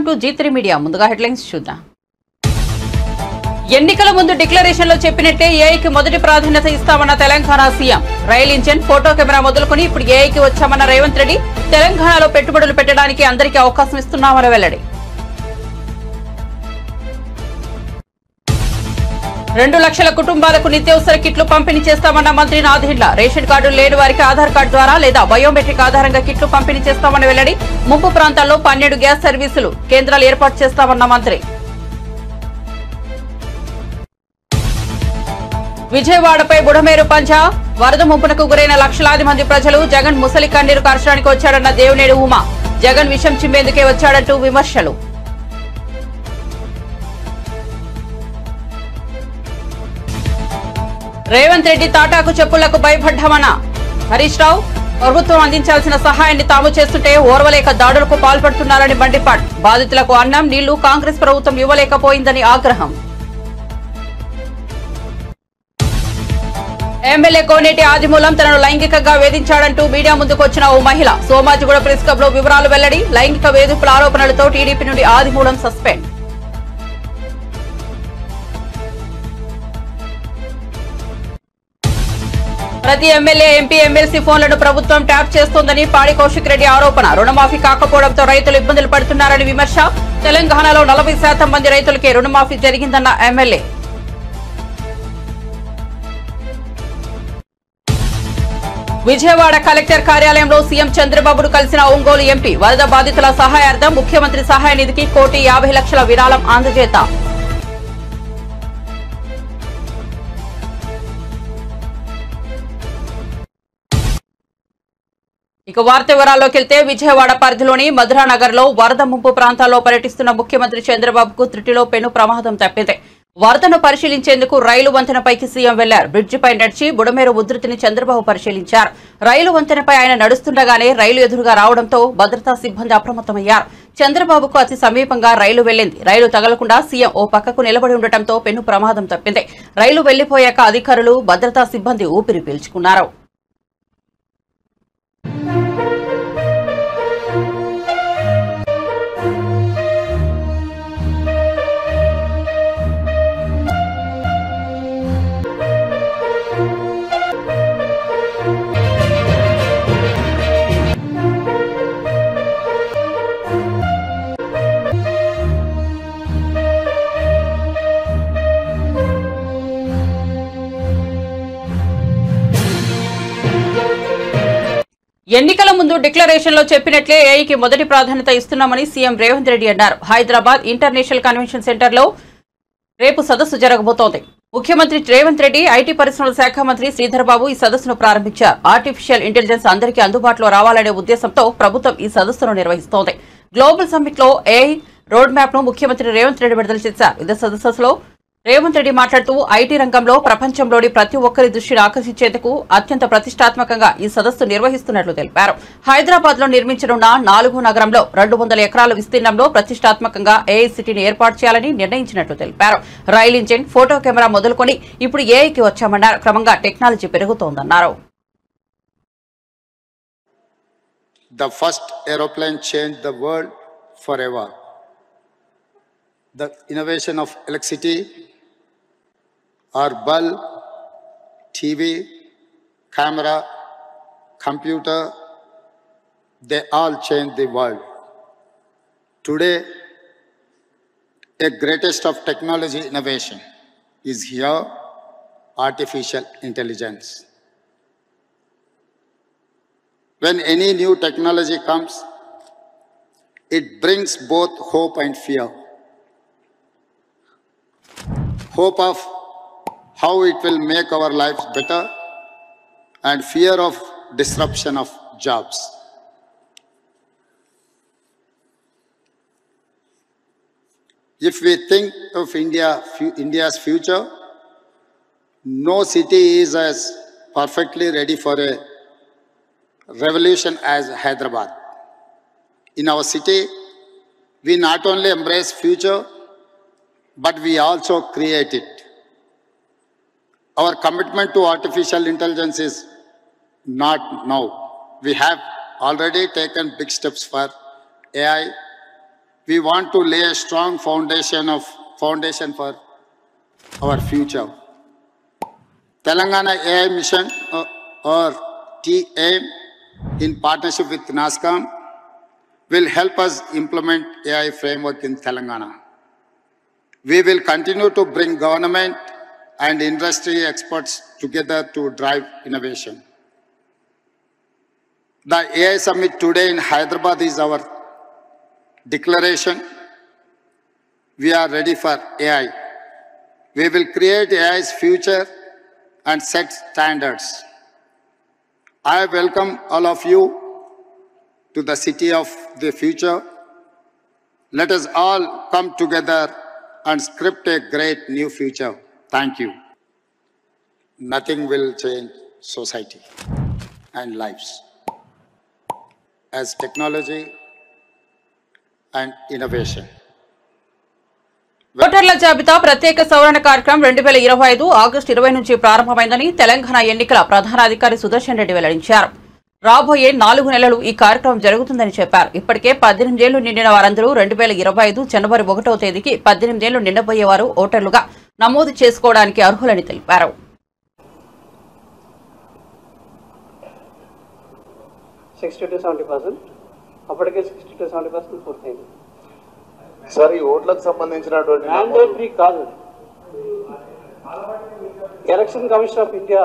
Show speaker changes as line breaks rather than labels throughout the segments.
Welcome to G3 media. ముందుగా headlines చూద్దాం. ఎన్నికల ముందు డిక్లరేషన్లో చెప్పినట్టే ఏఐకి మొదటి ప్రాధాన్యత ఇస్తామన్న Telangana CM. Rail engine, photo camera మొదలుకొని ఇప్పుడు ఏఐకి వచ్చామన్న రేవంత్ రెడ్డి. తెలంగాణలో పెట్టుబడులు పెట్టడానికి అందరికీ అవకాశం ఇస్తున్నామని వెల్లడి. 2 లక్షల కుటుంబాలకు నిత్యావసర కిట్లు పంపిణీ చేస్తామన్న మంత్రి నాదెండ్ల. రేషన్ కార్డులు లేని వారికి ఆధార్ కార్డు ద్వారా లేదా బయోమెట్రిక్ ఆధారంగా కిట్లు పంపిణీ చేస్తామని వెల్లడి. ముంపు ప్రాంతాల్లో 12 గ్యాస్ సర్వీసులు కేంద్రాలు ఏర్పాటు చేస్తామన్న మంత్రి. విజయవాడపై బుడమేరు పంజా. వరద ముంపునకు గురైన లక్షలాది మంది ప్రజలు. జగన్ ముసలి కన్నీరు కార్చడానికి వచ్చాడన్న దేవినేడు ఉమా. జగన్ విషం చిమ్మేందుకే వచ్చాడంటూ విమర్శలు. రేవంత్ రెడ్డి తాటాకు చెప్పులకు భయపడ్డామన్న హరీష్ రావు. ప్రభుత్వం అందించాల్సిన సహాయాన్ని తాము చేస్తుంటే ఓర్వలేక దాడులకు పాల్పడుతున్నారని మండిపాడు. బాధితులకు అన్నం, నీళ్లు కాంగ్రెస్ ప్రభుత్వం ఇవ్వలేకపోయిందని ఆగ్రహం. ఎమ్మెల్యే కోనేటి ఆదిమూలం తనను లైంగికంగా వేధించాడంటూ మీడియా ముందుకు వచ్చిన ఓ మహిళ. సోమాజిగూడ ప్రెస్ క్లబ్ లో వివరాలు వెల్లడి. లైంగిక వేధింపుల ఆరోపణలతో టీడీపీ నుండి ఆదిమూలం సస్పెండ్. ప్రతి ఎమ్మెల్యే, ఎంపీ, ఎమ్మెల్సీ ఫోన్లను ప్రభుత్వం ట్యాప్ చేస్తోందని పాడి కౌశిక్ రెడ్డి ఆరోపణ. రుణమాఫీ కాకపోవడంతో రైతులు ఇబ్బందులు పడుతున్నారని విమర్శ. తెలంగాణలో 40% మంది రైతులకే రుణమాఫీ జరిగిందన్న ఎమ్మెల్యే. విజయవాడ కలెక్టర్ కార్యాలయంలో సీఎం చంద్రబాబును కలిసిన ఒంగోలు ఎంపీ. వరద బాధితుల సహాయార్థం ముఖ్యమంత్రి సహాయ నిధికి 1,50,00,000 విరాళం అందజేత. ఇక వార్త వివరాల్లోకి వెళ్తే విజయవాడ పరిధిలోని మధురానగర్ లో వరద ముంపు ప్రాంతాల్లో పర్యటిస్తున్న ముఖ్యమంత్రి చంద్రబాబుకు త్రుటిలో పెను ప్రమాదం తప్పింది. వరదను పరిశీలించేందుకు రైలు వంతెనపైకి సీఎం వెళ్లారు. బ్రిడ్జిపై నడిచి బుడమేరు ఉధృతిని చంద్రబాబు పరిశీలించారు. రైలు వంతెనపై ఆయన నడుస్తుండగానే రైలు ఎదురుగా రావడంతో భద్రతా సిబ్బంది అప్రమత్తమయ్యారు. చంద్రబాబుకు అతి సమీపంగా రైలు వెళ్లింది. రైలు తగలకుండా సీఎం ఓ పక్కకు నిలబడి ఉండటంతో పెను ప్రమాదం తప్పింది. రైలు వెళ్లిపోయాక అధికారులు, భద్రతా సిబ్బంది ఊపిరి పీల్చుకున్నారు. ఎన్నికల ముందు డిక్లరేషన్ లో చెప్పినట్లే ఏఐకి మొదటి ప్రాధాన్యత ఇస్తున్నామని సీఎం రేవంత్ రెడ్డి అన్నారు. హైదరాబాద్ ఇంటర్నేషనల్ కన్వెన్షన్ సెంటర్ లో రేపు సదస్సు జరగబోతోంది. ముఖ్యమంత్రి రేవంత్ రెడ్డి, ఐటీ పరిశ్రమల శాఖ మంత్రి శ్రీధర్ బాబు ఈ సదస్సును ప్రారంభించారు. ఆర్టిఫిషియల్ ఇంటెలిజెన్స్ అందరికీ అందుబాటులో రావాలనే ఉద్దేశంతో ప్రభుత్వం ఈ సదస్సును నిర్వహిస్తోంది. గ్లోబల్ సమ్మిట్ లో ఏఐ రోడ్ మ్యాప్ ను ముఖ్యమంత్రి రేవంత్ రెడ్డి విడుదల చేశారు. ఇదే సదస్సులో రేవంత్ రెడ్డి మాట్లాడుతూ ఐటీ రంగంలో ప్రపంచంలోని ప్రతి ఒక్కరి దృష్టిని ఆకర్షించేందుకు అత్యంత ప్రతిష్టాత్మకంగా ఈ సదస్సు నిర్వహిస్తున్నట్లు తెలిపారు. హైదరాబాద్ లో నిర్మించనున్న 4 నగరంలో 200 ఎకరాల విస్తీర్ణంలో ప్రతిష్టాత్మకంగా ఏఐ సిటీని ఏర్పాటు చేయాలని నిర్ణయించినట్లు తెలిపారు. రైల్ ఇంజిన్, ఫోటో కెమెరా మొదలుకొని ఇప్పుడు ఏఐకి వచ్చామన్నారు. క్రమంగా technology పెరుగుతోందన్నారు.
The first aeroplane changed the world forever. The innovation of electricity, or bulb, TV, camera, computer, they all change the world. Today, a greatest of technology innovation is here, artificial intelligence. When any new technology comes, it brings both hope and fear. Hope of how it will make our lives better, and fear of disruption of jobs. If we think of India's future, no city is as perfectly ready for a revolution as Hyderabad. In our city, we not only embrace future, but we also create it. Our commitment to artificial intelligence is not now. We have already taken big steps for AI we want to lay a strong foundation for our future. Telangana AI Mission or TAIM in partnership with NASSCOM will help us implement AI framework in Telangana. We will continue to bring government and industry experts together to drive innovation. The AI Summit today in Hyderabad is our declaration. We are ready for AI. We will create AI's future and set standards. I welcome all of you to the city of the future. Let us all come together and script a great new future. Thank you. Nothing will change society and lives as technology and innovation.
ఓటర్ల జాబితా ప్రత్యేక సవరణ కార్యక్రమం 2025 August 20 నుంచి ప్రారంభమైందని తెలంగాణ ఎన్నికల ప్రధానాధికారి సుదర్శన్ రెడ్డి వెల్లడించారు. రాబోయే 4 నెలలు ఈ కార్యక్రమం జరుగుతుందని చెప్పారు. ఇప్పటికే 18 ఏళ్లు నిండిన వారందరూ 2025 జనవరి 1వ తేదీకి 18 ఏళ్లు నిండబోయేవారు ఓటర్లుగా నమోదు చేసుకోవడానికి అర్హులని తెలిపారు.
60 to 70%. అప్పటికే 60 to 70% పూర్తయింది.
సార్ ఈ ఓట్లకు సంబంధించినటువంటి
మ్యాండేటరీ కాదు. ఎలక్షన్ కమిషన్ ఆఫ్ ఇండియా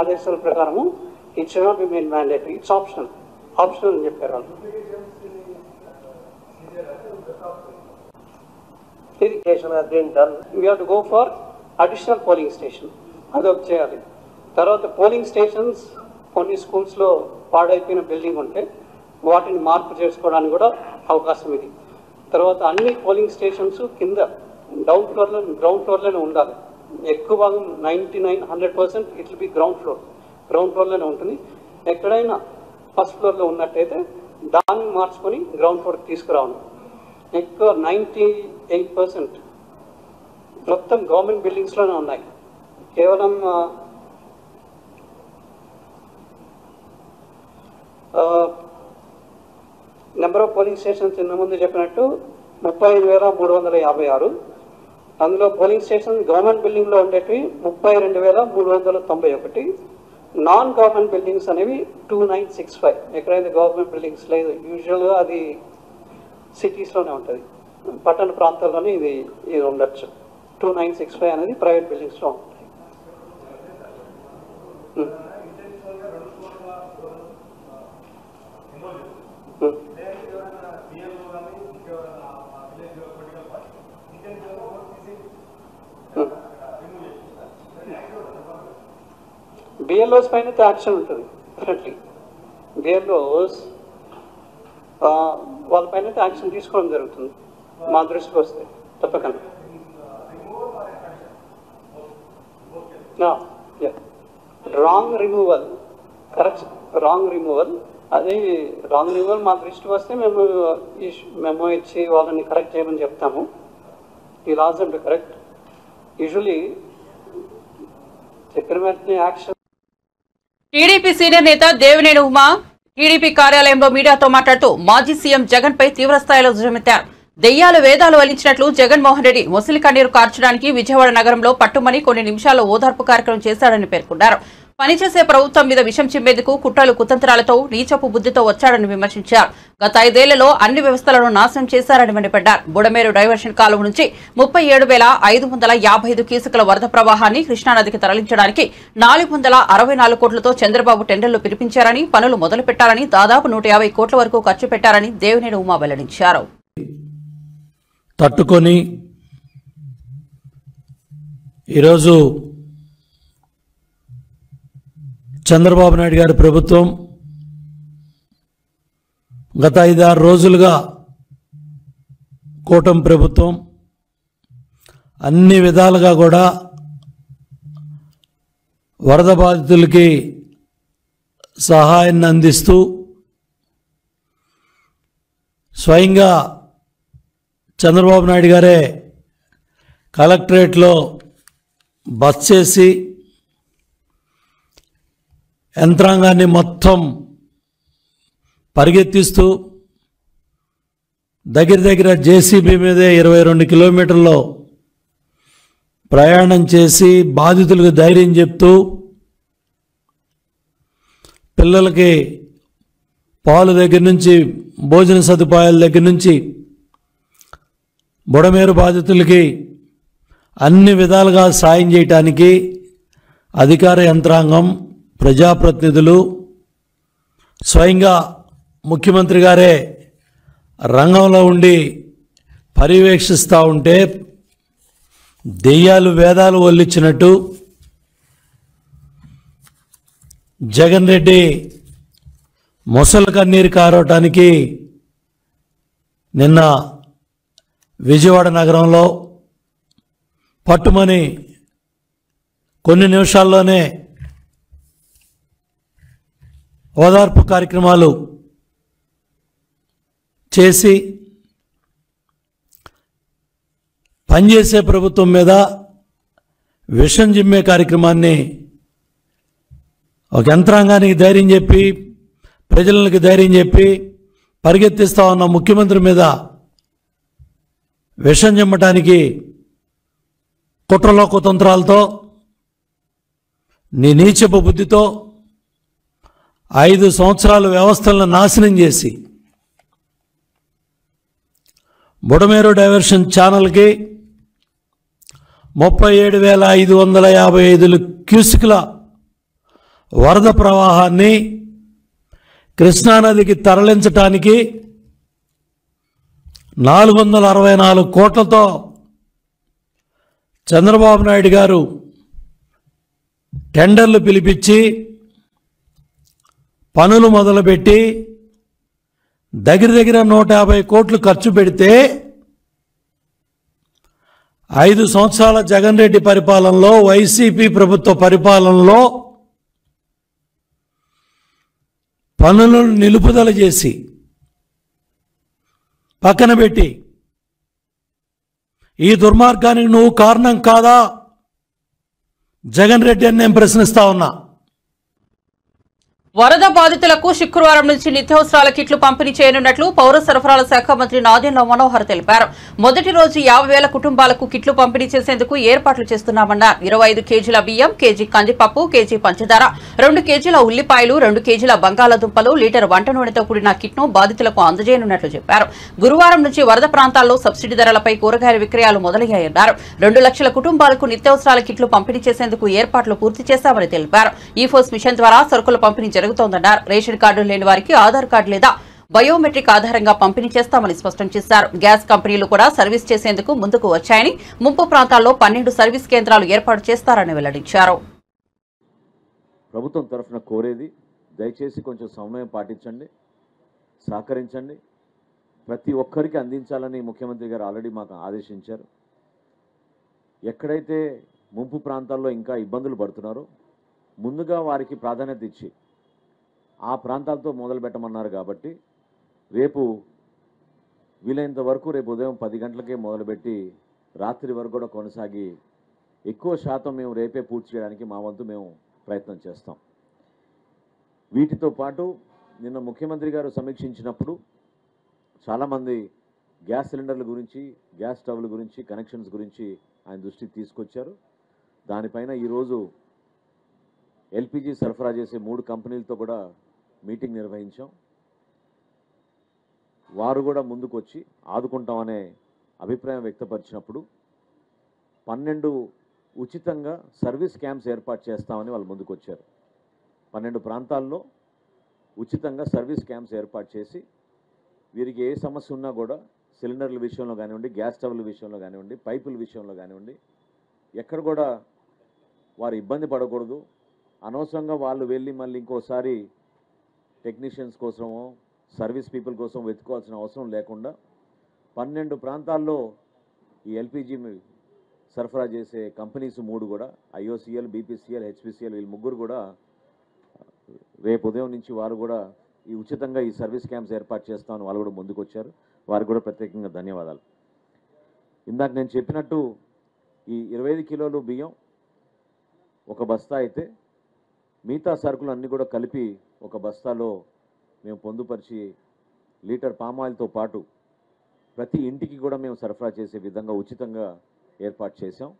ఆదేశాల ప్రకారము it should not be made mandatory, it's optional అని చెప్పారు వాళ్ళు. Irrigation has been done. We have to go for additional polling station. అదొక చేయాలి. తర్వాత పోలింగ్ స్టేషన్స్ కొన్ని స్కూల్స్లో పాడైపోయిన బిల్డింగ్ ఉంటే వాటిని మార్పు చేసుకోవడానికి కూడా అవకాశం ఇది. తర్వాత అన్ని పోలింగ్ స్టేషన్స్ కింద గ్రౌండ్ ఫ్లోర్లోనే ఉండాలి. ఎక్కువ భాగం 99-100% ఇట్ విల్ బి గ్రౌండ్ ఫ్లోర్లోనే ఉంటుంది. ఎక్కడైనా ఫస్ట్ ఫ్లోర్లో ఉన్నట్టయితే దాన్ని మార్చుకొని గ్రౌండ్ ఫ్లోర్కి తీసుకురావాలి. ఎక్కువ 98% మొత్తం గవర్నమెంట్ బిల్డింగ్స్లోనే ఉన్నాయి. కేవలం నెంబర్ ఆఫ్ పోలింగ్ స్టేషన్స్ ఇంత ముందు చెప్పినట్టు 35,356. అందులో పోలింగ్ స్టేషన్ గవర్నమెంట్ బిల్డింగ్లో ఉండేటివి 32,391. నాన్ గవర్నమెంట్ బిల్డింగ్స్ అనేవి 2965. ఎక్కడైతే గవర్నమెంట్ బిల్డింగ్స్ లేదు, యూజువల్గా అది సిటీస్లోనే ఉంటుంది, పట్టణ ప్రాంతాల్లోనే ఇది ఉండొచ్చు. 2965 అనేది ప్రైవేట్ బిల్డింగ్స్లో ఉంటుంది. బిఎల్ఓస్ పైన యాక్షన్ ఉంటుంది. డెఫినెట్లీ బిఎల్ఓస్ వాళ్ళపైన యాక్షన్ తీసుకోవడం జరుగుతుంది మా దృష్టికి వస్తే తప్పకుండా. Wrong removal, correct, wrong removal, అది రాంగ్ రిమూవల్ మా దృష్టికి వస్తే మేము మెమో ఇచ్చి వాళ్ళని కరెక్ట్ చేయమని చెప్తాము. ఈ లాస్ అంటే కరెక్ట్. యూజువలీ చెప్పిన వెంటనే యాక్షన్.
టీడీపీ సీనియర్ నేత దేవినేని ఉమా టీడీపీ కార్యాలయంలో మీడియాతో మాట్లాడుతూ మాజీ సీఎం జగన్ పై తీవ్రస్థాయిలో ధ్వజమెత్తారు. దెయ్యాలు వేదాలు వలించినట్లు జగన్మోహన్ రెడ్డి ముసలి కన్నీరు కార్చడానికి విజయవాడ నగరంలో పట్టుమని కొన్ని నిమిషాల్లో ఓదార్పు కార్యక్రమం చేశాడని పేర్కొన్నారు. పనిచేసే ప్రభుత్వం మీద విషం చిమ్మేందుకు కుట్రలు కుతంత్రాలతో నీచపు బుద్ధితో వచ్చాడని విమర్శించారు. గత 5 ఏళ్లలో అన్ని వ్యవస్థలను నాశనం చేశారని మండిపడ్డారు. బుడమేరు డైవర్షన్ కాలువ నుంచి 37,555 క్యూసెక్ల వరద ప్రవాహాన్ని కృష్ణానదికి తరలించడానికి 464 కోట్లతో చంద్రబాబు టెండర్లు పిలిపించారని, పనులు మొదలుపెట్టారని, దాదాపు 150 కోట్ల వరకు ఖర్చు పెట్టారని దేవినేని ఉమా వెల్లడించారు.
తట్టుకొని ఈరోజు చంద్రబాబు నాయుడు గారి ప్రభుత్వం గత 5-6 రోజులుగా కూటమి ప్రభుత్వం అన్ని విధాలుగా కూడా వరద బాధితులకి సహాయాన్ని అందిస్తూ స్వయంగా చంద్రబాబు నాయుడు గారే కలెక్టరేట్లో బస్ చేసి యంత్రాంగాన్ని మొత్తం పరిగెత్తిస్తూ దగ్గర దగ్గర జేసీబీ మీదే 22 కిలోమీటర్లు ప్రయాణం చేసి బాధితులకు ధైర్యం చెప్తూ పిల్లలకి పాలు దగ్గర నుంచి భోజన సదుపాయాల దగ్గర నుంచి బుడమేరు బాధితులకి అన్ని విధాలుగా సాయం చేయటానికి అధికార యంత్రాంగం, ప్రజాప్రతినిధులు, స్వయంగా ముఖ్యమంత్రి గారే రంగంలో ఉండి పర్యవేక్షిస్తూ ఉంటే దెయ్యాలు వేదాలు వల్లించినట్టు జగన్ రెడ్డి ముసలి కన్నీరు కారవటానికి నిన్న విజయవాడ నగరంలో పట్టుమని కొన్ని నిమిషాల్లోనే ఓదార్పు కార్యక్రమాలు చేసి పనిచేసే ప్రభుత్వం మీద విషం జిమ్మే కార్యక్రమాన్ని ఒక యంత్రాంగానికి ధైర్యం చెప్పి ప్రజలకు ధైర్యం చెప్పి పరిగెత్తిస్తా ఉన్న ముఖ్యమంత్రి మీద విషం జిమ్మటానికి కుట్రలో కుతంత్రాలతో నీ నీచపు బుద్ధితో 5 సంవత్సరాలు వ్యవస్థలను నాశనం చేసి బుడమేరు డైవర్షన్ ఛానల్కి 37,555 క్యూసిక్ల వరద ప్రవాహాన్ని కృష్ణానదికి తరలించటానికి 464 కోట్లతో చంద్రబాబు నాయుడు గారు టెండర్లు పిలిపించి పనులు మొదలుపెట్టి దగ్గర దగ్గర 150 కోట్లు ఖర్చు పెడితే 5 సంవత్సరాల జగన్ రెడ్డి పరిపాలనలో, వైసీపీ ప్రభుత్వ పరిపాలనలో పనులను నిలుపుదల చేసి పక్కన పెట్టి ఈ దుర్మార్గానికి నువ్వు కారణం కాదా జగన్ రెడ్డి అని నేను ప్రశ్నిస్తా ఉన్నా.
వరద బాధితులకు శుక్రవారం నుంచి నిత్యావసరాల కిట్లు పంపిణీ చేయనున్నట్లు పౌర సరఫరాల శాఖ మంత్రి నాదెండ్ల మనోహర్ తెలిపారు. మొదటి రోజు 50,000 కుటుంబాలకు కిట్లు పంపిణీ చేసేందుకు ఏర్పాట్లు చేస్తున్నామన్నారు. 25 కేజీల బియ్యం, కేజీ కందిపప్పు, కేజీ పంచదార, 2 కేజీల ఉల్లిపాయలు, 2 కేజీల బంగాళాదుంపలు, లీటర్ వంట నూనెతో కూడిన కిట్ను బాధితులకు అందజేయనున్నట్లు చెప్పారు. గురువారం నుంచి వరద ప్రాంతాల్లో సబ్సిడీ ధరలపై కూరగాయల విక్రయాలు మొదలయ్యాయన్నారు. 2 లక్షల కుటుంబాలకు నిత్యావసరాల కిట్లు పంపిణీ చేసేందుకు ఏర్పాట్లు పూర్తి చేశామని తెలిపారు. ఈ ఫోర్స్ మిషన్ ద్వారా సరుకుల పంపిణీ జరుగుతోందన్నారు. రేషన్ కార్డు లేని వారికి ఆధార్ కార్డు లేదా బయోమెట్రిక్ ఆధారంగా పంపిణీ చేస్తామని స్పష్టం చేశారు. గ్యాస్ కంపెనీలు కూడా సర్వీస్ చేసేందుకు ముందుకు వచ్చాయని, ముంపు ప్రాంతాల్లో 12 సర్వీస్ కేంద్రాలు ఏర్పాటు చేస్తారని వెల్లడించారు.
ప్రభుత్వం తరఫున కోరేది దయచేసి కొంచెం సమయం పాటించండి, సహకరించండి. ప్రతి ఒక్కరికి అందించాలని ముఖ్యమంత్రి గారు ఆల్రెడీ మాకు ఆదేశించారు. ఎక్కడైతే ముంపు ప్రాంతాల్లో ఇంకా ఇబ్బందులు పడుతున్నారో ముందుగా వారికి ప్రాధాన్యత ఇచ్చి ఆ ప్రాంతాలతో మొదలు పెట్టమన్నారు. కాబట్టి రేపు వీలైనంత వరకు రేపు ఉదయం 10 గంటలకే మొదలుపెట్టి రాత్రి వరకు కూడా కొనసాగి ఎక్కువ శాతం మేము రేపే పూర్తి చేయడానికి మా వంతు మేము ప్రయత్నం చేస్తాం. వీటితో పాటు నిన్న ముఖ్యమంత్రి గారు సమీక్షించినప్పుడు చాలామంది గ్యాస్ సిలిండర్ల గురించి, గ్యాస్ స్టవ్ల గురించి, కనెక్షన్స్ గురించి ఆయన దృష్టికి తీసుకొచ్చారు. దానిపైన ఈరోజు ఎల్పిజి సరఫరా చేసే 3 కంపెనీలతో కూడా మీటింగ్ నిర్వహించాం. వారు కూడా ముందుకు వచ్చి ఆదుకుంటామనే అభిప్రాయం వ్యక్తపరిచినప్పుడు 12 ఉచితంగా సర్వీస్ క్యాంప్స్ ఏర్పాటు చేస్తామని వాళ్ళు ముందుకు వచ్చారు. 12 ప్రాంతాల్లో ఉచితంగా సర్వీస్ క్యాంప్స్ ఏర్పాటు చేసి వీరికి ఏ సమస్య ఉన్నా కూడా సిలిండర్ల విషయంలో కానివ్వండి, గ్యాస్ స్టవ్ల విషయంలో కానివ్వండి, పైపుల విషయంలో కానివ్వండి, ఎక్కడ కూడా వారు ఇబ్బంది పడకూడదు. అనవసరంగా వాళ్ళు వెళ్ళి మళ్ళీ ఇంకోసారి టెక్నీషియన్స్ కోసమో సర్వీస్ పీపుల్ కోసం వెతుకోవాల్సిన అవసరం లేకుండా 12 ప్రాంతాల్లో ఈ ఎల్పిజి సరఫరా చేసే కంపెనీస్ 3 కూడా ఐఓసిఎల్, బీపీసీఎల్, హెచ్పిసిఎల్ వీళ్ళు 3 కూడా రేపు ఉదయం నుంచి వారు కూడా ఈ ఉచితంగా ఈ సర్వీస్ క్యాంప్స్ ఏర్పాటు చేస్తామని వాళ్ళు కూడా ముందుకు వచ్చారు. వారికి కూడా ప్రత్యేకంగా ధన్యవాదాలు. ఇందాక నేను చెప్పినట్టు ఈ 25 కిలోలు బియ్యం ఒక బస్తా అయితే మిగతా సరుకులు అన్నీ కూడా కలిపి ఒక బస్తాలో మేము పొందుపరిచి లీటర్ పామాయిల్తో పాటు ప్రతి ఇంటికి కూడా మేము సరఫరా చేసే విధంగా ఉచితంగా ఏర్పాటు చేశాం.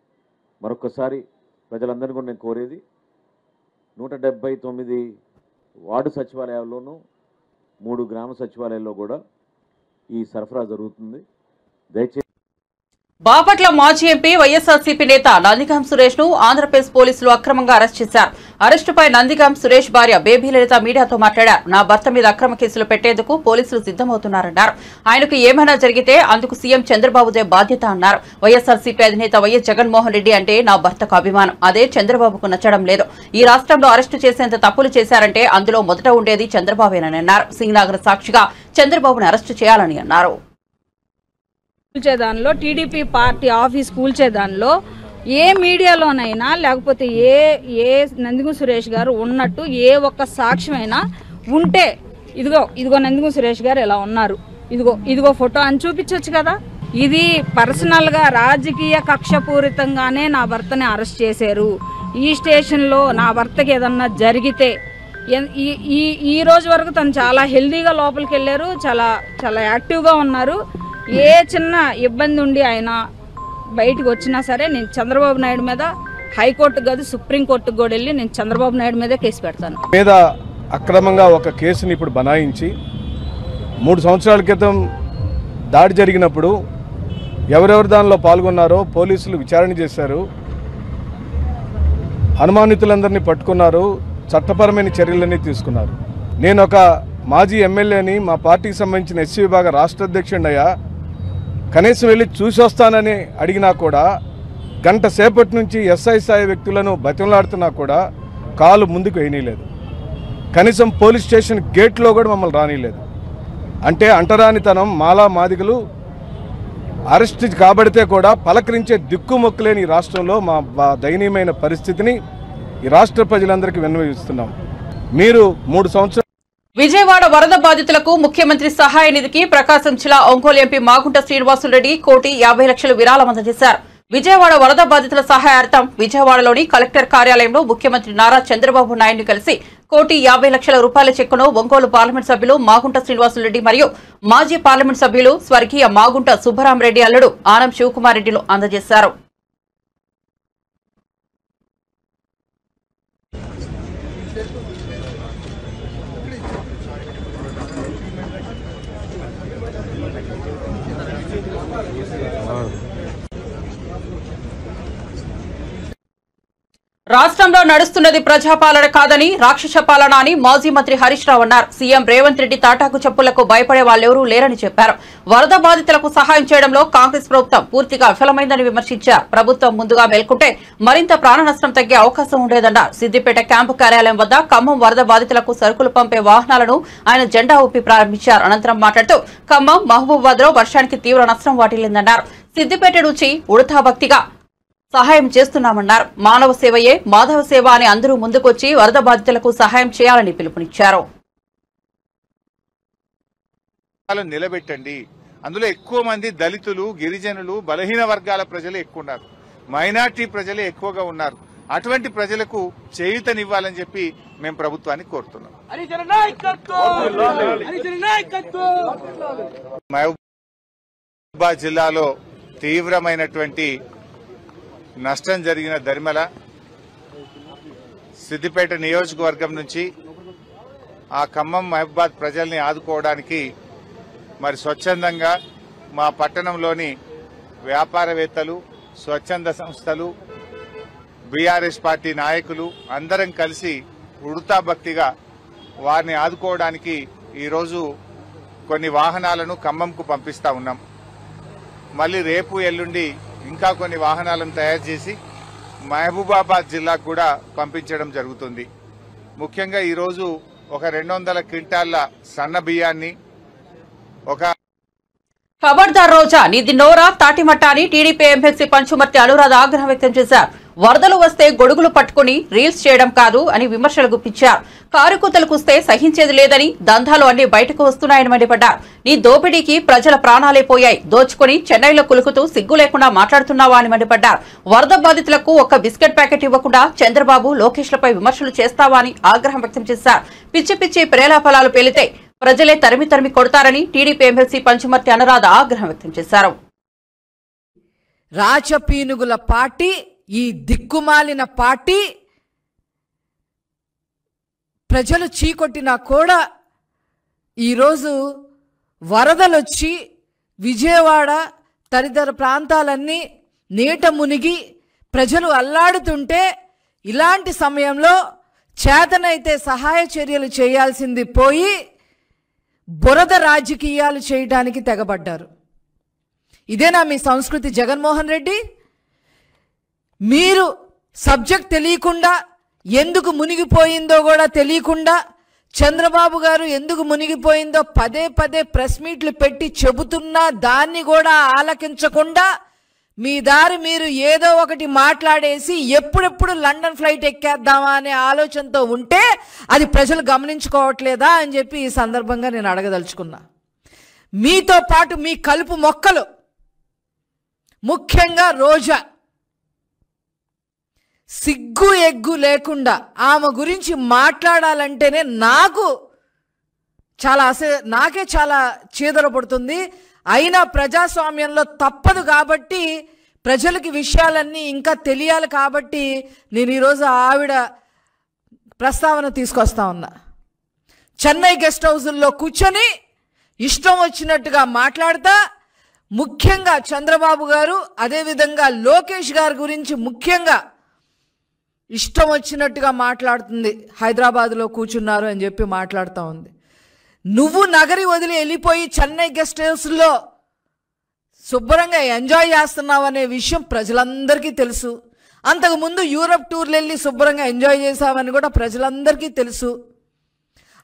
మరొకసారి ప్రజలందరినీ కూడా నేను కోరేది 179 వార్డు సచివాలయాల్లోనూ 3 గ్రామ సచివాలయాల్లో కూడా ఈ సరఫరా జరుగుతుంది. దయచేసి
బాపట్ల మాజీ ఎంపీ వైఎస్ఆర్సీపీ నేత నందిగాం సురేష్ ను ఆంధ్రప్రదేశ్ పోలీసులు అక్రమంగా అరెస్ట్ చేశారు. అరెస్టుపై నందిగాం సురేష్ భార్య బేబీ లలిత మీడియాతో మాట్లాడారు. నా భర్త మీద అక్రమ కేసులు పెట్టేందుకు పోలీసులు సిద్దమవుతున్నారన్నారు. ఆయనకు ఏమైనా జరిగితే అందుకు సీఎం చంద్రబాబుదే బాధ్యత అన్నారు. వైఎస్ఆర్సీపీ అధినేత వైఎస్ జగన్మోహన్ రెడ్డి అంటే నా భర్తకు అభిమానం, అదే చంద్రబాబుకు నచ్చడం లేదు. ఈ రాష్ట్రంలో అరెస్టు చేసేంత తప్పులు చేశారంటే అందులో మొదట ఉండేది చంద్రబాబేనని అన్నారు. సింగనగర్ సాక్షిగా చంద్రబాబును అరెస్టు చేయాలని అన్నారు.
కూల్చేదానిలో టీడీపీ పార్టీ ఆఫీస్ కూల్చేదానిలో ఏ మీడియాలోనైనా లేకపోతే ఏ నందిగం సురేష్ గారు ఉన్నట్టు ఏ ఒక్క సాక్ష్యమైనా ఉంటే ఇదిగో నందిగం సురేష్ గారు ఎలా ఉన్నారు, ఇదిగో ఫోటో అని చూపించవచ్చు కదా. ఇది పర్సనల్ గా రాజకీయ కక్షపూరితంగానే నా భర్తని అరెస్ట్ చేశారు. ఈ స్టేషన్లో నా భర్తకి ఏదన్నా జరిగితే ఈ రోజు వరకు తను చాలా హెల్దీగా లోపలికి వెళ్ళారు, చాలా యాక్టివ్గా ఉన్నారు. ఏ చిన్న ఇబ్బంది ఉండి ఆయన బయటకు వచ్చినా సరే నేను చంద్రబాబు నాయుడు మీద హైకోర్టు కాదు సుప్రీంకోర్టుకు కూడా వెళ్ళి నేను చంద్రబాబు నాయుడు మీద కేసు పెడతాను.
మీద అక్రమంగా ఒక కేసుని ఇప్పుడు బనాయించి 3 సంవత్సరాల క్రితం దాడి జరిగినప్పుడు ఎవరెవరు దానిలో పాల్గొన్నారో పోలీసులు విచారణ చేశారు. అనుమానితులందరినీ పట్టుకున్నారు, చట్టపరమైన చర్యలన్నీ తీసుకున్నారు. నేను ఒక మాజీ ఎమ్మెల్యేని, మా పార్టీకి సంబంధించిన ఎస్సీ విభాగ రాష్ట్ర అధ్యక్షుడయ్యా, కనీసం వెళ్ళి చూసి వస్తానని అడిగినా కూడా గంట సేపటి నుంచి ఎస్ఐ స్థాయి వ్యక్తులను బతిమలాడుతున్నా కూడా కాలు ముందుకు వేయనీయలేదు. కనీసం పోలీస్ స్టేషన్ గేట్లో కూడా మమ్మల్ని రానిలేదు. అంటే అంటరానితనం, మాలా మాదిగలు అరెస్ట్ కాబడితే కూడా పలకరించే దిక్కుమొక్కులేని ఈ రాష్ట్రంలో మా దయనీయమైన పరిస్థితిని ఈ రాష్ట్ర ప్రజలందరికీ విన్నవిస్తున్నాం. మీరు 3 సంవత్సరాలు
విజయవాడ వరద బాధితులకు ముఖ్యమంత్రి సహాయ నిధికి ప్రకాశం జిల్లా ఒంగోలు ఎంపీ మాగుంట శ్రీనివాసులరెడ్డి 1,50,00,000 విరాళం అందజేశారు. విజయవాడ వరద బాధితుల సహాయార్థం విజయవాడలోని కలెక్టర్ కార్యాలయంలో ముఖ్యమంత్రి నారా చంద్రబాబు నాయుడుని కలిసి 1,50,00,000 రూపాయల చెక్కును ఒంగోలు పార్లమెంట్ సభ్యులు మాగుంట శ్రీనివాసులరెడ్డి మరియు మాజీ పార్లమెంట్ సభ్యులు స్వర్గీయ మాగుంట సుబ్బరామరెడ్డి అల్లుడు ఆనం శివకుమార్ రెడ్డిలు అందజేశారు. రాష్ట్రంలో నడుస్తున్నది ప్రజాపాలన కాదని రాక్షస పాలన అని మాజీ మంత్రి హరీష్ రావు అన్నారు. సీఎం రేవంత్ రెడ్డి తాటాకు చెప్పులకు భయపడే వాళ్ళెవరూ లేరని చెప్పారు. వరద బాధితులకు సహాయం చేయడంలో కాంగ్రెస్ ప్రభుత్వం పూర్తిగా విఫలమైందని విమర్శించారు. ప్రభుత్వం ముందుగా మేల్కొంటే మరింత ప్రాణ నష్టం తగ్గే అవకాశం ఉండేదన్నారు. సిద్దిపేట క్యాంపు కార్యాలయం వద్ద ఖమ్మం వరద బాధితులకు సరుకులు పంపే వాహనాలను ఆయన జెండా ఊపి ప్రారంభించారు. అనంతరం మాట్లాడుతూ ఖమ్మం, మహబూబాబాద్ లో వర్షానికి తీవ్ర నష్టం వాటిల్లిందన్నారు. సిద్దిపేట నుంచి ఉడతా భక్తిగా సహాయం చేస్తున్నామన్నారు. మానవ సేవయే మాధవ సేవ అని అందరూ ముందుకొచ్చి వరద బాధితులకు సహాయం చేయాలని పిలుపునిచ్చారు.
నిలబెట్టండి. అందులో ఎక్కువ మంది దళితులు, గిరిజనులు, బలహీన వర్గాల ప్రజలు ఎక్కువ ఉన్నారు, మైనార్టీ ప్రజలే ఎక్కువగా ఉన్నారు. అటువంటి ప్రజలకు చేయూతనివ్వాలని చెప్పి మేము ప్రభుత్వాన్ని కోరుతున్నాం. మహబూబాబాద్ జిల్లాలో తీవ్రమైనటువంటి నష్టం జరిగిన దరిమల, సిద్దిపేట నియోజకవర్గం నుంచి ఆ ఖమ్మం, మహబూబాబాద్ ప్రజల్ని ఆదుకోవడానికి మరి స్వచ్ఛందంగా మా పట్టణంలోని వ్యాపారవేత్తలు, స్వచ్ఛంద సంస్థలు, బీఆర్ఎస్ పార్టీ నాయకులు అందరం కలిసి ఉడతా భక్తిగా వారిని ఆదుకోవడానికి ఈరోజు కొన్ని వాహనాలను ఖమ్మంకు పంపిస్తా ఉన్నాం. మళ్ళీ రేపు ఎల్లుండి ఇంకా కొన్ని వాహనాలను తయారు చేసి మహబూబాబాద్ జిల్లాకు కూడా పంపించడం జరుగుతుంది. ముఖ్యంగా ఈరోజు ఒక 200 క్వింటాళ్ల సన్న బియ్యాన్ని, ఒక
ఖబర్దార్ రోజా నిధి నోరా తాటిమట్ట అని టీడీపీ ఎమ్మెల్సీ పంచుమర్తి అనురాధ ఆగ్రహం వ్యక్తం చేశారు. వరదలు వస్తే గొడుగులు పట్టుకుని రీల్స్ చేయడం కాదు అని విమర్శలు గుప్పించారు. కారుకూతలకుస్తే సహించేది లేదని, దందాలు అన్ని బయటకు వస్తున్నాయని మండిపడ్డారు. నీ దోపిడీకి ప్రజల ప్రాణాలే పోయాయి, దోచుకుని చెన్నైలో కులుకుతూ సిగ్గు లేకుండా మాట్లాడుతున్నావా అని మండిపడ్డారు. వరద బాధితులకు ఒక్క బిస్కెట్ ప్యాకెట్ ఇవ్వకుండా చంద్రబాబు, లోకేష్లపై విమర్శలు చేస్తావా అని ఆగ్రహం వ్యక్తం చేశారు. పిచ్చి పిచ్చి ప్రేలాఫలాలు పేలితే ప్రజలే తరిమి కొడతారని టీడీపీ ఎమ్మెల్సీ పంచమర్తి అనురాధ ఆగ్రహం వ్యక్తం చేశారు.
రాచపీనుగుల పార్టీ, ఈ దిక్కుమాలిన పార్టీ ప్రజలు చీకొట్టినా కూడా ఈరోజు వరదలొచ్చి విజయవాడ తదితర ప్రాంతాలన్నీ నీట మునిగి ప్రజలు అల్లాడుతుంటే ఇలాంటి సమయంలో చేతనైతే సహాయ చర్యలు చేయాల్సింది పోయి బురద రాజకీయాలు చేయడానికి తెగబడ్డారు. ఇదేనా మీ సంస్కృతి జగన్మోహన్ రెడ్డి? మీరు సబ్జెక్ట్ తెలియకుండా, ఎందుకు మునిగిపోయిందో కూడా తెలియకుండా, చంద్రబాబు గారు ఎందుకు మునిగిపోయిందో పదే పదే ప్రెస్ మీట్లు పెట్టి చెబుతున్నా దాన్ని కూడా ఆలకించకుండా మీ దారి మీరు ఏదో ఒకటి మాట్లాడేసి ఎప్పుడెప్పుడు లండన్ ఫ్లైట్ ఎక్కేద్దామా అనే ఆలోచనతో ఉంటే అది ప్రజలు గమనించుకోవట్లేదా అని చెప్పి ఈ సందర్భంగా నేను అడగదలుచుకున్నా. మీతో పాటు మీ కలుపు మొక్కలు, ముఖ్యంగా రోజా, సిగ్గు ఎగ్గు లేకుండా ఆమె గురించి మాట్లాడాలంటేనే నాకే చాలా చీదర పడుతుంది. అయినా ప్రజాస్వామ్యంలో తప్పదు కాబట్టి, ప్రజలకి విషయాలన్నీ ఇంకా తెలియాలి కాబట్టి నేను ఈరోజు ఆవిడ ప్రస్తావన తీసుకొస్తా ఉన్నా. చెన్నై గెస్ట్ హౌజుల్లో కూర్చొని ఇష్టం వచ్చినట్టుగా మాట్లాడతా, ముఖ్యంగా చంద్రబాబు గారు అదేవిధంగా లోకేష్ గారి గురించి ముఖ్యంగా ఇష్టం వచ్చినట్టుగా మాట్లాడుతుంది. హైదరాబాద్లో కూర్చున్నారు అని చెప్పి మాట్లాడుతూ ఉంది. నువ్వు నగరి వదిలి వెళ్ళిపోయి చెన్నై గెస్ట్ హౌస్లో శుభ్రంగా ఎంజాయ్ చేస్తున్నావు అనే విషయం ప్రజలందరికీ తెలుసు. అంతకుముందు యూరప్ టూర్లు వెళ్ళి శుభ్రంగా ఎంజాయ్ చేసావని కూడా ప్రజలందరికీ తెలుసు.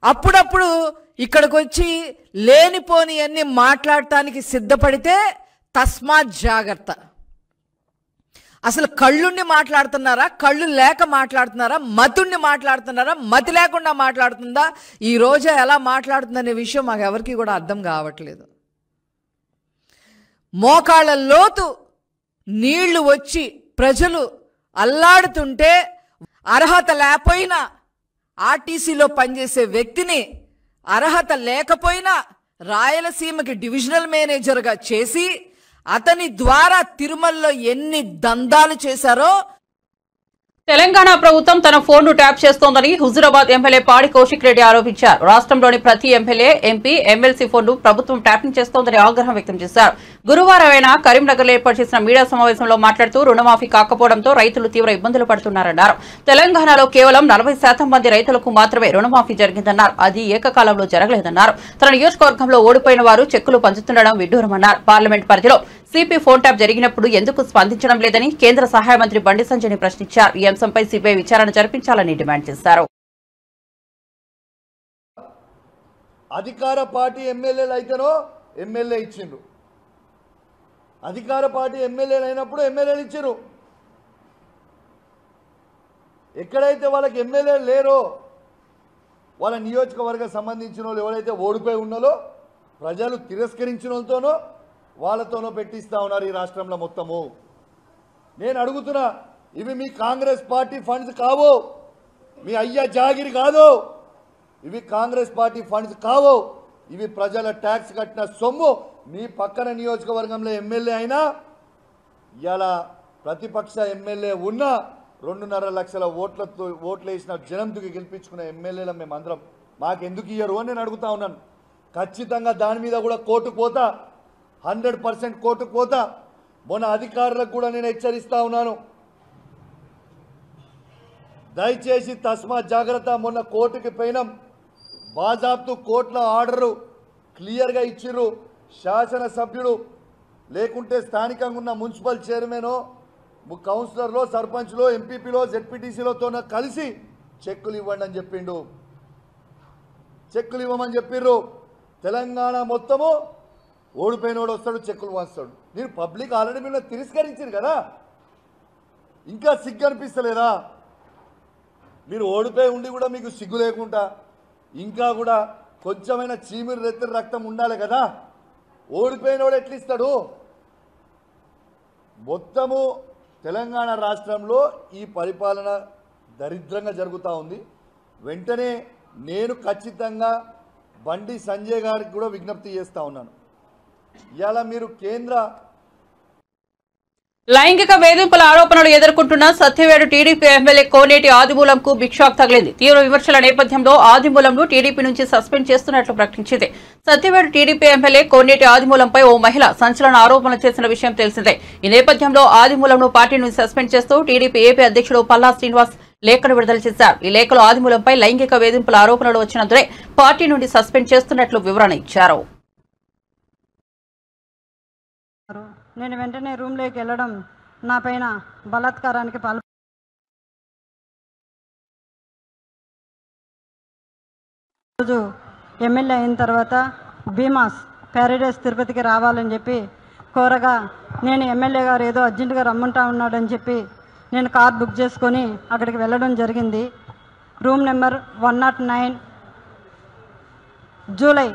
అప్పుడప్పుడు ఇక్కడికి వచ్చి లేనిపోని అన్ని మాట్లాడటానికి సిద్ధపడితే తస్మాత్ జాగ్రత్త. అసలు కళ్ళుండి మాట్లాడుతున్నారా, కళ్ళు లేక మాట్లాడుతున్నారా, మతుండి మాట్లాడుతున్నారా, మతి లేకుండా మాట్లాడుతుందా, ఈ రోజు ఎలా మాట్లాడుతుందనే విషయం మాకు ఎవరికి కూడా అర్థం కావట్లేదు. మోకాళ్ళ లోతు నీళ్లు వచ్చి ప్రజలు అల్లాడుతుంటే అర్హత లేకపోయినా ఆర్టీసీలో పనిచేసే వ్యక్తిని అర్హత లేకపోయినా రాయలసీమకి డివిజనల్ మేనేజర్గా చేసి అతని ద్వారా తిరుమలలో ఎన్ని దందాలు చేశారో.
తెలంగాణ ప్రభుత్వం తన ఫోన్ను ట్యాప్ చేస్తోందని హుజూరాబాద్ ఎమ్మెల్యే పాడి కౌశిక్ రెడ్డి ఆరోపించారు. రాష్ట్రంలోని ప్రతి ఎమ్మెల్యే, ఎంపీ, ఎమ్మెల్సీ ఫోన్ను ప్రభుత్వం ట్యాపింగ్ చేస్తోందని ఆగ్రహం వ్యక్తం చేశారు. గురువారం ఆయన కరీంనగర్లో ఏర్పాటు చేసిన మీడియా సమావేశంలో మాట్లాడుతూ రుణమాఫీ కాకపోవడంతో రైతులు తీవ్ర ఇబ్బందులు పడుతున్నారన్నారు. తెలంగాణలో కేవలం 40% మంది రైతులకు మాత్రమే రుణమాఫీ జరిగిందన్నారు. అది ఏకకాలంలో జరగలేదన్నారు. తన నియోజకవర్గంలో ఓడిపోయిన వారు చెక్కులు పంచుతుండడం విడ్డూరమన్నారు. పార్లమెంట్ పరిధిలో సిపి ఫోన్ ట్యాప్ జరిగినప్పుడు ఎందుకు స్పందించడం లేదని కేంద్ర సహాయ మంత్రి బండి సంజయ్ని ప్రశ్నించారు. ఈ అంశంపై సిబిఐ విచారణ జరిపించాలని డిమాండ్ చేశారు.
అధికార పార్టీ ఎమ్మెల్యేలు అయితేనో ఎమ్మెల్యే ఇచ్చిండ్రు, అధికార పార్టీ ఎమ్మెల్యేలు అయినప్పుడు ఎమ్మెల్యేలు ఇచ్చారు. ఎక్కడైతే వాళ్ళకి ఎమ్మెల్యేలు లేరో, వాళ్ళ నియోజకవర్గం సంబంధించిన వాళ్ళు ఎవరైతే ఓడిపోయి ఉన్నారో, ప్రజలు తిరస్కరించిన వాళ్ళతోనో వాళ్ళతోనో పెట్టిస్తా ఉన్నారు ఈ రాష్ట్రంలో మొత్తము. నేను అడుగుతున్నా, ఇవి మీ కాంగ్రెస్ పార్టీ ఫండ్స్ కావు, మీ అయ్యా జాగిరి కాదు, ఇవి కాంగ్రెస్ పార్టీ ఫండ్స్ కావు, ఇవి ప్రజల ట్యాక్స్ కట్టిన సొమ్ము. మీ పక్కన నియోజకవర్గంలో ఎమ్మెల్యే అయినా, ఇలా ప్రతిపక్ష ఎమ్మెల్యే ఉన్న 2.5 లక్షల ఓట్లు వేసిన జనంతుకి గెలిపించుకున్న ఎమ్మెల్యేల మేమందరం మాకెందుకు ఇయ్యరు అని నేను అడుగుతా ఉన్నాను. ఖచ్చితంగా దాని మీద కూడా కోర్టుకు పోతా, 100% కోర్టుకు పోతా. మొన్న అధికారులకు కూడా నేను హెచ్చరిస్తా ఉన్నాను, దయచేసి తస్మాత్ జాగ్రత్త. మొన్న కోర్టుకి పోయినాం, బాజాబ్తు కోర్టుల ఆర్డరు క్లియర్గా ఇచ్చిర్రు. శాసనసభ్యుడు లేకుంటే స్థానికంగా ఉన్న మున్సిపల్ చైర్మనో, కౌన్సిలర్లో, సర్పంచ్లో, ఎంపీపీలో, జెడ్పీటీసీలతో కలిసి చెక్కులు ఇవ్వండి అని చెప్పిండు. చెక్కులు ఇవ్వమని చెప్పిర్రు. తెలంగాణ మొత్తము ఓడిపోయినోడు వస్తాడు, చెక్కులు వంచుతాడు. మీరు పబ్లిక్ ఆల్రెడీ మీరు తిరస్కరించారు కదా, ఇంకా సిగ్గు అనిపిస్తలేదా? మీరు ఓడిపోయి ఉండి కూడా మీకు సిగ్గు లేకుండా ఇంకా కూడా కొంచెమైనా చీమిరి రెత్తిరి రక్తం ఉండాలి కదా. ఓడిపోయినోడు ఎట్లిస్తాడు? మొత్తము తెలంగాణ రాష్ట్రంలో ఈ పరిపాలన దరిద్రంగా జరుగుతూ ఉంది. వెంటనే నేను ఖచ్చితంగా బండి సంజయ్ గారికి కూడా విజ్ఞప్తి చేస్తా ఉన్నాను. ఇవాళ మీరు కేంద్ర
లైంగిక వేధింపుల ఆరోపణలు ఎదుర్కొంటున్న సత్యవేడు టీడీపీ ఎమ్మెల్యే కోనేటి ఆదిమూలంకు బిగ్ షాక్ తగిలింది. తీవ్ర విమర్శల నేపథ్యంలో ఆదిమూలంను టీడీపీ నుంచి సస్పెండ్ చేస్తున్నట్లు ప్రకటించింది. సత్యవేడు టీడీపీ ఎమ్మెల్యే కోనేటి ఆదిమూలంపై ఓ మహిళ సంచలన ఆరోపణలు చేసిన విషయం తెలిసిందే. ఈ నేపథ్యంలో ఆదిమూలంను పార్టీ నుంచి సస్పెండ్ చేస్తూ టీడీపీ ఏపీ అధ్యక్షుడు పల్లా శ్రీనివాస్ లేఖను విడుదల చేశారు. ఈ లేఖలో ఆదిమూలంపై లైంగిక వేధింపుల ఆరోపణలు వచ్చినందునే పార్టీ నుండి సస్పెండ్ చేస్తున్నట్లు వివరణ ఇచ్చారు.
నేను వెంటనే రూమ్లోకి వెళ్ళడం నా పైన బలాత్కారానికి రోజు ఎమ్మెల్యే అయిన తర్వాత భీమాస్ ప్యారడైస్ తిరుపతికి రావాలని చెప్పి కోరగా నేను ఎమ్మెల్యే గారు ఏదో అర్జెంటుగా రమ్మంటా ఉన్నాడని చెప్పి నేను కార్ బుక్ చేసుకొని అక్కడికి వెళ్ళడం జరిగింది. రూమ్ నెంబర్ 109 జూలై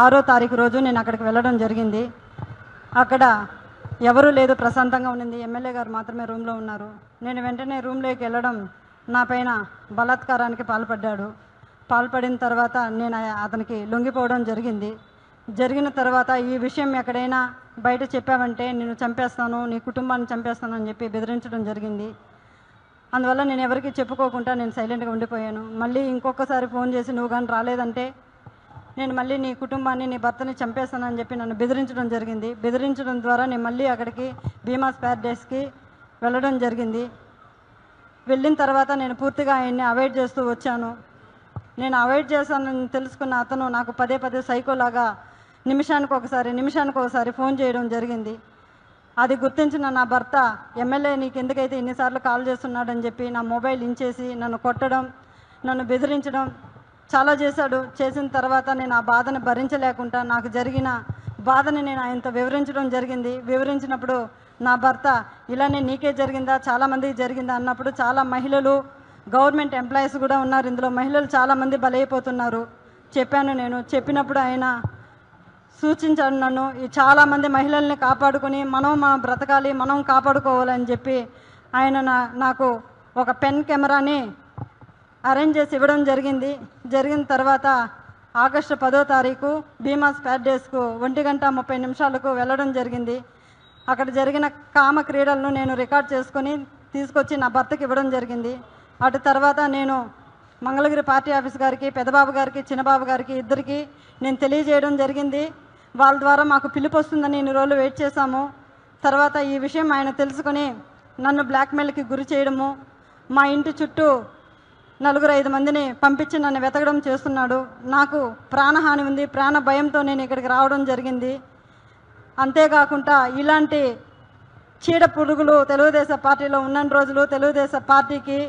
6వ తారీఖు రోజు నేను అక్కడికి వెళ్ళడం జరిగింది. అక్కడ ఎవరూ లేదు, ప్రశాంతంగా ఉండింది. ఎమ్మెల్యే గారు మాత్రమే రూమ్లో ఉన్నారు. నేను వెంటనే రూమ్లోకి వెళ్ళడం నా పైన బలాత్కారానికి పాల్పడిన తర్వాత నేను అతనికి లొంగిపోవడం జరిగింది. జరిగిన తర్వాత ఈ విషయం ఎక్కడైనా బయట చెప్పావంటే నేను చంపేస్తాను, నీ కుటుంబాన్ని చంపేస్తాను అని చెప్పి బెదిరించడం జరిగింది. అందువల్ల నేను ఎవరికి చెప్పుకోకుండా నేను సైలెంట్గా ఉండిపోయాను. మళ్ళీ ఇంకొకసారి ఫోన్ చేసి నువ్వు కానీ రాలేదంటే నేను మళ్ళీ నీ కుటుంబాన్ని నీ భర్తని చంపేస్తానని చెప్పి నన్ను బెదిరించడం జరిగింది. బెదిరించడం ద్వారా నేను మళ్ళీ అక్కడికి భీమాస్ ప్యారడైస్కి వెళ్ళడం జరిగింది. వెళ్ళిన తర్వాత నేను పూర్తిగా ఆయన్ని అవాయిడ్ చేస్తూ వచ్చాను. నేను అవాయిడ్ చేశానని తెలుసుకున్న అతను నాకు పదే సైకోలాగా నిమిషానికి ఒకసారి ఫోన్ చేయడం జరిగింది. అది గుర్తించిన నా భర్త ఎమ్మెల్యే నీకు ఎందుకైతే ఇన్నిసార్లు కాల్ చేస్తున్నాడని చెప్పి నా మొబైల్ ఇంచేసి నన్ను కొట్టడం, నన్ను బెదిరించడం చాలా చేశాడు. చేసిన తర్వాత నేను ఆ బాధను భరించలేకుండా నాకు జరిగిన బాధని నేను ఆయనతో వివరించడం జరిగింది. వివరించినప్పుడు నా భర్త ఇలానే నీకే జరిగిందా, చాలామందికి జరిగిందా అన్నప్పుడు చాలా మహిళలు, గవర్నమెంట్ ఎంప్లాయీస్ కూడా ఉన్నారు ఇందులో, మహిళలు చాలామంది బలైపోతున్నారు చెప్పాను. నేను చెప్పినప్పుడు ఆయన సూచించాడు నన్ను ఈ చాలామంది మహిళల్ని కాపాడుకొని మనం బ్రతకాలి, మనం కాపాడుకోవాలని చెప్పి ఆయన నాకు ఒక పెన్ కెమెరాని అరేంజ్ చేసి ఇవ్వడం జరిగింది. జరిగిన తర్వాత ఆగస్టు 10వ తారీఖు భీమాస్ ప్యారడైస్కు 1:30 వెళ్ళడం జరిగింది. అక్కడ జరిగిన కామ క్రీడలను నేను రికార్డ్ చేసుకొని తీసుకొచ్చి నా భర్తకి ఇవ్వడం జరిగింది. అటు తర్వాత నేను మంగళగిరి పార్టీ ఆఫీస్ గారికి, పెద్దబాబు గారికి, చిన్నబాబు గారికి ఇద్దరికి నేను తెలియజేయడం జరిగింది. వాళ్ళ ద్వారా మాకు పిలుపు వస్తుందని ఇన్ని రోజులు వెయిట్ చేశాము. తర్వాత ఈ విషయం ఆయన తెలుసుకొని నన్ను బ్లాక్మెయిల్కి గురి చేయడము, మా ఇంటి చుట్టూ 4-5 మందిని పంపించి నన్ను వెతకడం చేస్తున్నాడు. నాకు ప్రాణహాని ఉంది, ప్రాణ భయంతో నేను ఇక్కడికి రావడం జరిగింది. అంతేకాకుండా ఇలాంటి చీడ పురుగులు తెలుగుదేశం పార్టీలో ఉన్న రోజులు తెలుగుదేశం పార్టీకి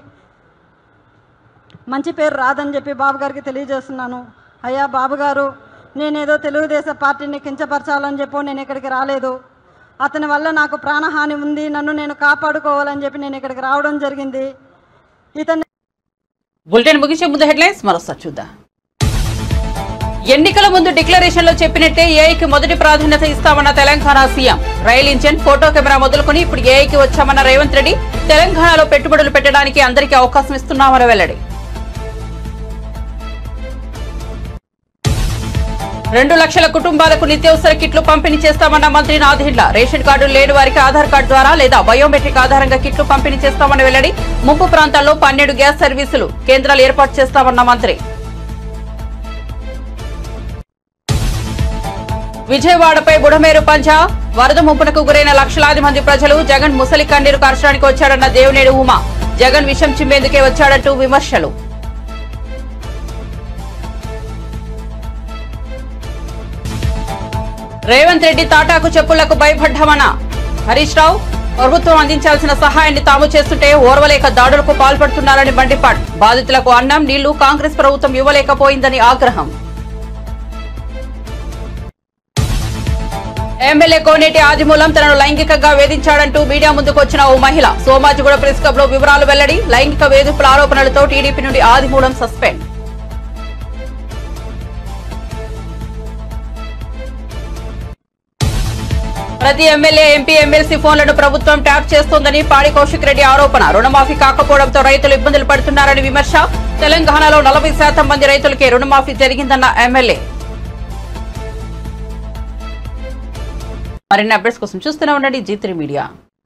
మంచి పేరు రాదని చెప్పి బాబు గారికి తెలియజేస్తున్నాను. అయ్యా బాబు గారు, నేనేదో తెలుగుదేశం పార్టీని కించపరచాలని చెప్పి నేను ఇక్కడికి రాలేదు. అతని వల్ల నాకు ప్రాణహాని ఉంది, నన్ను నేను కాపాడుకోవాలని చెప్పి నేను ఇక్కడికి రావడం జరిగింది. ఇతను
బులెటిన్ ముగించే ముందు హెడ్లైన్స్ మరోసారి చూద్దాం. ఎన్నికల ముందు డిక్లరేషన్ లో చెప్పినట్టే ఏఐకి మొదటి ప్రాధాన్యత ఇస్తామన్న Telangana CM. Rail engine, photo camera మొదలుకొని ఇప్పుడు ఏఐకి వచ్చామన్న రేవంత్ రెడ్డి. తెలంగాణలో పెట్టుబడులు పెట్టడానికి అందరికీ అవకాశం ఇస్తున్నామని వెల్లడి. 2 లక్షల కుటుంబాలకు నిత్యావసర కిట్లు పంపిణీ చేస్తామన్న మంత్రి నాదెండ్ల. రేషన్ కార్డులు లేని వారికి ఆధార్ కార్డు ద్వారా లేదా బయోమెట్రిక్ ఆధారంగా కిట్లు పంపిణీ చేస్తామని వెల్లడి. ముంపు ప్రాంతాల్లో 12 గ్యాస్ సర్వీసులు కేంద్రాలు ఏర్పాటు చేస్తామన్న మంత్రి. విజయవాడపై బుడమేరు పంజా. వరద ముంపునకు గురైన లక్షలాది మంది ప్రజలు. జగన్ ముసలి కన్నీరు కార్చడానికి వచ్చాడన్న దేవినేని ఉమా. జగన్ విషం చిమ్మేందుకే వచ్చాడంటూ విమర్శలు. రేవంత్ రెడ్డి తాటాకు చెప్పులకు భయపడ్డామన్న హరీష్ రావు. ప్రభుత్వం అందించాల్సిన సహాయాన్ని తాము చేస్తుంటే ఓర్వలేక దాడులకు పాల్పడుతున్నారని మండిపాడు. బాధితులకు అన్నం, నీళ్లు కాంగ్రెస్ ప్రభుత్వం ఇవ్వలేకపోయిందని ఆగ్రహం. ఎమ్మెల్యే కోనేటి ఆదిమూలం తనను లైంగికంగా వేధించాడంటూ మీడియా ముందుకు వచ్చిన ఓ మహిళ. సోమాజిగూడ ప్రెస్ క్లబ్ లో వివరాలు వెల్లడి. లైంగిక వేధింపుల ఆరోపణలతో టీడీపీ నుండి ఆదిమూలం సస్పెండ్. ప్రతి ఎమ్మెల్యే, ఎంపీ, ఎమ్మెల్సీ ఫోన్లను ప్రభుత్వం ట్యాప్ చేస్తోందని పాడి కౌశిక్ రెడ్డి ఆరోపణ. రుణమాఫీ కాకపోవడంతో రైతులు ఇబ్బందులు పడుతున్నారని విమర్శ. తెలంగాణలో 40% మంది రైతులకే రుణమాఫీ జరిగిందన్న ఎమ్మెల్యే. మరిన్ని అప్డేట్స్ కోసం చూస్తూనే ఉండండి G3 మీడియా.